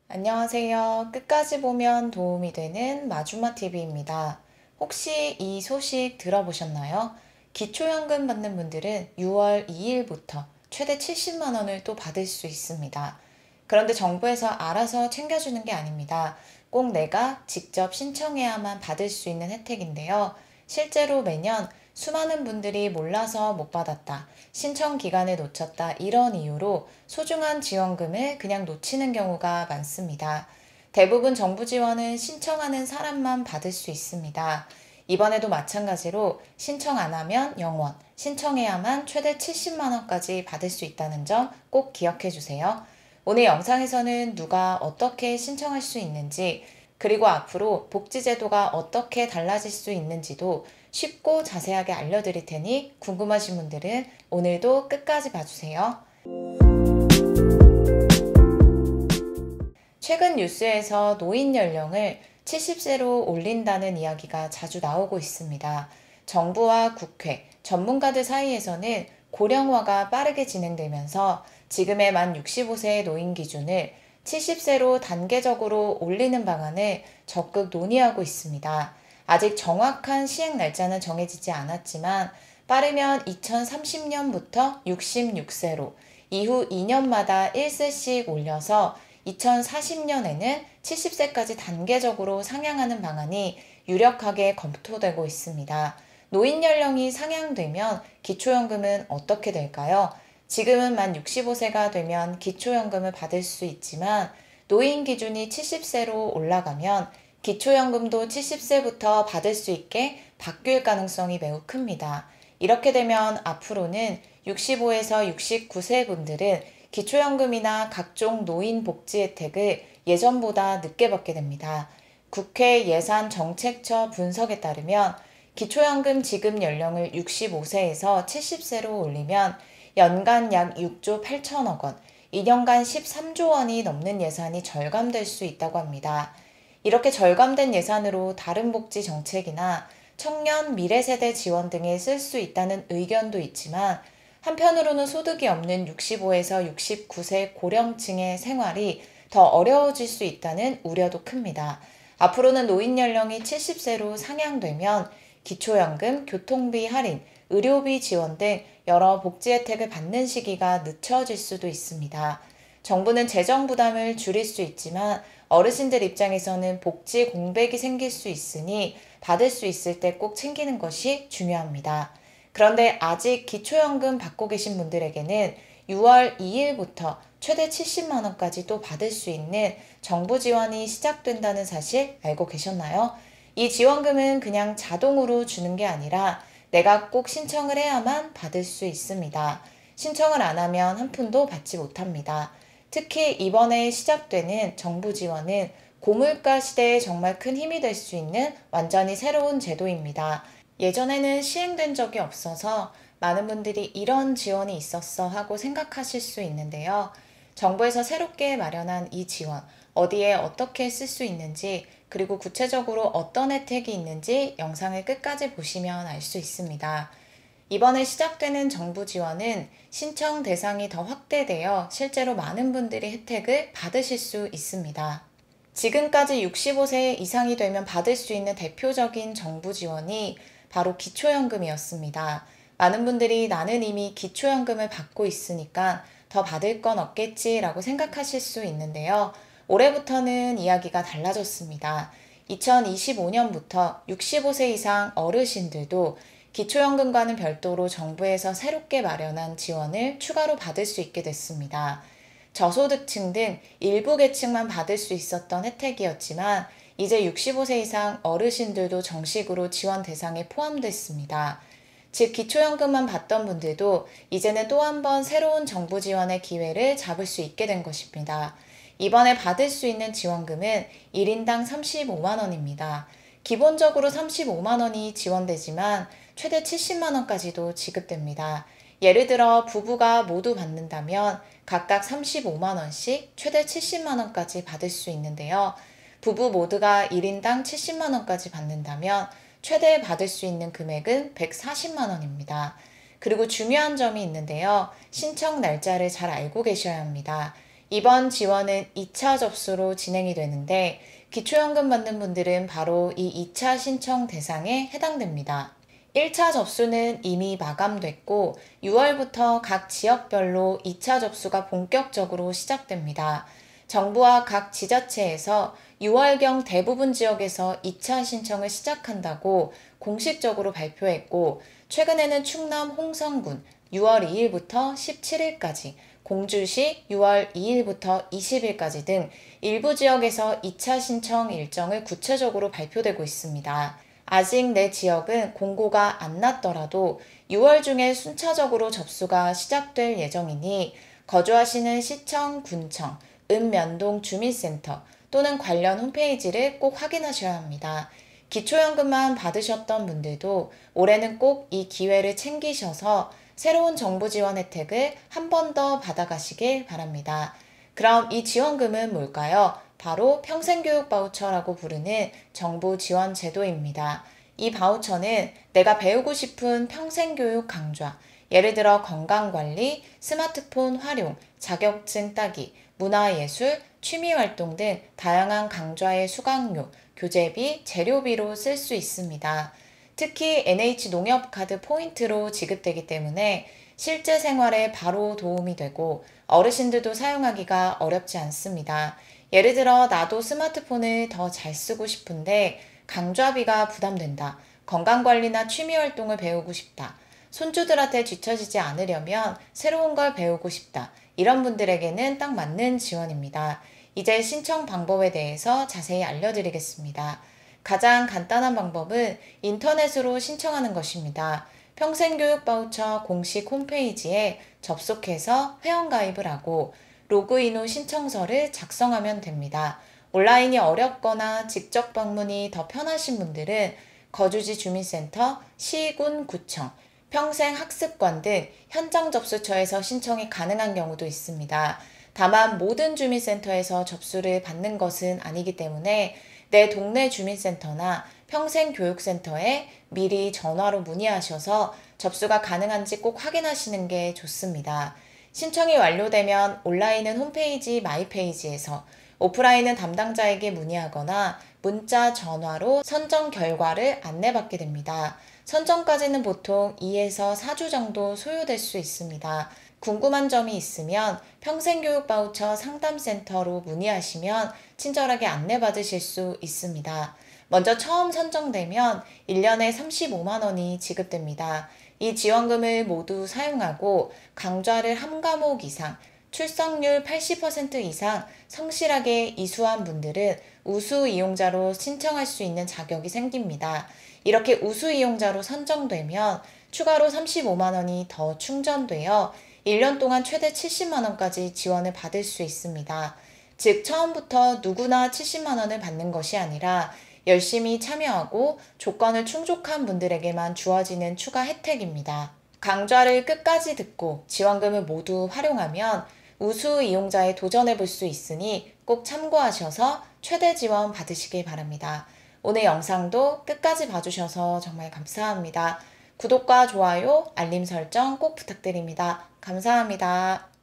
안녕하세요. 끝까지 보면 도움이 되는 마주마TV입니다. 혹시 이 소식 들어보셨나요? 기초연금 받는 분들은 6월 2일부터 최대 70만 원을 또 받을 수 있습니다. 그런데 정부에서 알아서 챙겨주는 게 아닙니다. 꼭 내가 직접 신청해야만 받을 수 있는 혜택인데요. 실제로 매년 수많은 분들이 몰라서 못 받았다, 신청 기간을 놓쳤다, 이런 이유로 소중한 지원금을 그냥 놓치는 경우가 많습니다. 대부분 정부 지원은 신청하는 사람만 받을 수 있습니다. 이번에도 마찬가지로 신청 안 하면 0원, 신청해야만 최대 70만 원까지 받을 수 있다는 점 꼭 기억해 주세요. 오늘 영상에서는 누가 어떻게 신청할 수 있는지, 그리고 앞으로 복지제도가 어떻게 달라질 수 있는지도 쉽고 자세하게 알려드릴 테니 궁금하신 분들은 오늘도 끝까지 봐주세요. 최근 뉴스에서 노인 연령을 70세로 올린다는 이야기가 자주 나오고 있습니다. 정부와 국회, 전문가들 사이에서는 고령화가 빠르게 진행되면서 지금의 만 65세의 노인 기준을 70세로 단계적으로 올리는 방안을 적극 논의하고 있습니다. 아직 정확한 시행 날짜는 정해지지 않았지만 빠르면 2030년부터 66세로, 이후 2년마다 1세씩 올려서 2040년에는 70세까지 단계적으로 상향하는 방안이 유력하게 검토되고 있습니다. 노인 연령이 상향되면 기초연금은 어떻게 될까요? 지금은 만 65세가 되면 기초연금을 받을 수 있지만 노인 기준이 70세로 올라가면 기초연금도 70세부터 받을 수 있게 바뀔 가능성이 매우 큽니다. 이렇게 되면 앞으로는 65에서 69세 분들은 기초연금이나 각종 노인 복지 혜택을 예전보다 늦게 받게 됩니다. 국회 예산정책처 분석에 따르면 기초연금 지급 연령을 65세에서 70세로 올리면 연간 약 6조 8천억 원, 2년간 13조 원이 넘는 예산이 절감될 수 있다고 합니다. 이렇게 절감된 예산으로 다른 복지 정책이나 청년 미래세대 지원 등에 쓸 수 있다는 의견도 있지만 한편으로는 소득이 없는 65에서 69세 고령층의 생활이 더 어려워질 수 있다는 우려도 큽니다. 앞으로는 노인 연령이 70세로 상향되면 기초연금, 교통비 할인, 의료비 지원 등 여러 복지 혜택을 받는 시기가 늦춰질 수도 있습니다. 정부는 재정 부담을 줄일 수 있지만 어르신들 입장에서는 복지 공백이 생길 수 있으니 받을 수 있을 때 꼭 챙기는 것이 중요합니다. 그런데 아직 기초연금 받고 계신 분들에게는 6월 2일부터 최대 70만 원까지 또 받을 수 있는 정부 지원이 시작된다는 사실 알고 계셨나요? 이 지원금은 그냥 자동으로 주는 게 아니라 내가 꼭 신청을 해야만 받을 수 있습니다. 신청을 안 하면 한 푼도 받지 못합니다. 특히 이번에 시작되는 정부 지원은 고물가 시대에 정말 큰 힘이 될 수 있는 완전히 새로운 제도입니다. 예전에는 시행된 적이 없어서 많은 분들이 이런 지원이 있었어 하고 생각하실 수 있는데요. 정부에서 새롭게 마련한 이 지원, 어디에 어떻게 쓸 수 있는지, 그리고 구체적으로 어떤 혜택이 있는지 영상을 끝까지 보시면 알 수 있습니다. 이번에 시작되는 정부 지원은 신청 대상이 더 확대되어 실제로 많은 분들이 혜택을 받으실 수 있습니다. 지금까지 65세 이상이 되면 받을 수 있는 대표적인 정부 지원이 바로 기초연금이었습니다. 많은 분들이 나는 이미 기초연금을 받고 있으니까 더 받을 건 없겠지라고 생각하실 수 있는데요. 올해부터는 이야기가 달라졌습니다. 2025년부터 65세 이상 어르신들도 기초연금과는 별도로 정부에서 새롭게 마련한 지원을 추가로 받을 수 있게 됐습니다. 저소득층 등 일부 계층만 받을 수 있었던 혜택이었지만 이제 65세 이상 어르신들도 정식으로 지원 대상에 포함됐습니다. 즉 기초연금만 받던 분들도 이제는 또 한 번 새로운 정부 지원의 기회를 잡을 수 있게 된 것입니다. 이번에 받을 수 있는 지원금은 1인당 35만 원입니다. 기본적으로 35만 원이 지원되지만 최대 70만 원까지도 지급됩니다. 예를 들어 부부가 모두 받는다면 각각 35만 원씩 최대 70만 원까지 받을 수 있는데요. 부부 모두가 1인당 70만 원까지 받는다면 최대 받을 수 있는 금액은 140만 원입니다. 그리고 중요한 점이 있는데요. 신청 날짜를 잘 알고 계셔야 합니다. 이번 지원은 2차 접수로 진행이 되는데 기초연금 받는 분들은 바로 이 2차 신청 대상에 해당됩니다. 1차 접수는 이미 마감됐고 6월부터 각 지역별로 2차 접수가 본격적으로 시작됩니다. 정부와 각 지자체에서 6월경 대부분 지역에서 2차 신청을 시작한다고 공식적으로 발표했고 최근에는 충남 홍성군 6월 2일부터 17일까지, 공주시 6월 2일부터 20일까지 등 일부 지역에서 2차 신청 일정을 구체적으로 발표되고 있습니다. 아직 내 지역은 공고가 안 났더라도 6월 중에 순차적으로 접수가 시작될 예정이니 거주하시는 시청, 군청, 읍면동 주민센터 또는 관련 홈페이지를 꼭 확인하셔야 합니다. 기초연금만 받으셨던 분들도 올해는 꼭 이 기회를 챙기셔서 새로운 정부 지원 혜택을 한 번 더 받아가시길 바랍니다. 그럼 이 지원금은 뭘까요? 바로 평생교육 바우처라고 부르는 정부 지원 제도입니다. 이 바우처는 내가 배우고 싶은 평생교육 강좌, 예를 들어 건강관리, 스마트폰 활용, 자격증 따기, 문화예술, 취미활동 등 다양한 강좌의 수강료, 교재비, 재료비로 쓸 수 있습니다. 특히 NH농협카드 포인트로 지급되기 때문에 실제 생활에 바로 도움이 되고 어르신들도 사용하기가 어렵지 않습니다. 예를 들어 나도 스마트폰을 더 잘 쓰고 싶은데 강좌비가 부담된다. 건강관리나 취미활동을 배우고 싶다. 손주들한테 뒤처지지 않으려면 새로운 걸 배우고 싶다. 이런 분들에게는 딱 맞는 지원입니다. 이제 신청 방법에 대해서 자세히 알려드리겠습니다. 가장 간단한 방법은 인터넷으로 신청하는 것입니다. 평생교육 바우처 공식 홈페이지에 접속해서 회원가입을 하고 로그인 후 신청서를 작성하면 됩니다. 온라인이 어렵거나 직접 방문이 더 편하신 분들은 거주지 주민센터, 시군, 구청, 평생학습관 등 현장 접수처에서 신청이 가능한 경우도 있습니다. 다만 모든 주민센터에서 접수를 받는 것은 아니기 때문에 내 동네 주민센터나 평생교육센터에 미리 전화로 문의하셔서 접수가 가능한지 꼭 확인하시는 게 좋습니다. 신청이 완료되면 온라인은 홈페이지 마이페이지에서, 오프라인은 담당자에게 문의하거나 문자, 전화로 선정 결과를 안내받게 됩니다. 선정까지는 보통 2에서 4주 정도 소요될 수 있습니다. 궁금한 점이 있으면 평생교육 바우처 상담센터로 문의하시면 친절하게 안내받으실 수 있습니다. 먼저 처음 선정되면 1년에 35만 원이 지급됩니다. 이 지원금을 모두 사용하고 강좌를 한 과목 이상, 출석률 80% 이상 성실하게 이수한 분들은 우수 이용자로 신청할 수 있는 자격이 생깁니다. 이렇게 우수 이용자로 선정되면 추가로 35만 원이 더 충전되어 1년 동안 최대 70만 원까지 지원을 받을 수 있습니다. 즉 처음부터 누구나 70만 원을 받는 것이 아니라 열심히 참여하고 조건을 충족한 분들에게만 주어지는 추가 혜택입니다. 강좌를 끝까지 듣고 지원금을 모두 활용하면 우수 이용자에 도전해 볼 수 있으니 꼭 참고하셔서 최대 지원 받으시길 바랍니다. 오늘 영상도 끝까지 봐주셔서 정말 감사합니다. 구독과 좋아요, 알림 설정 꼭 부탁드립니다. 감사합니다.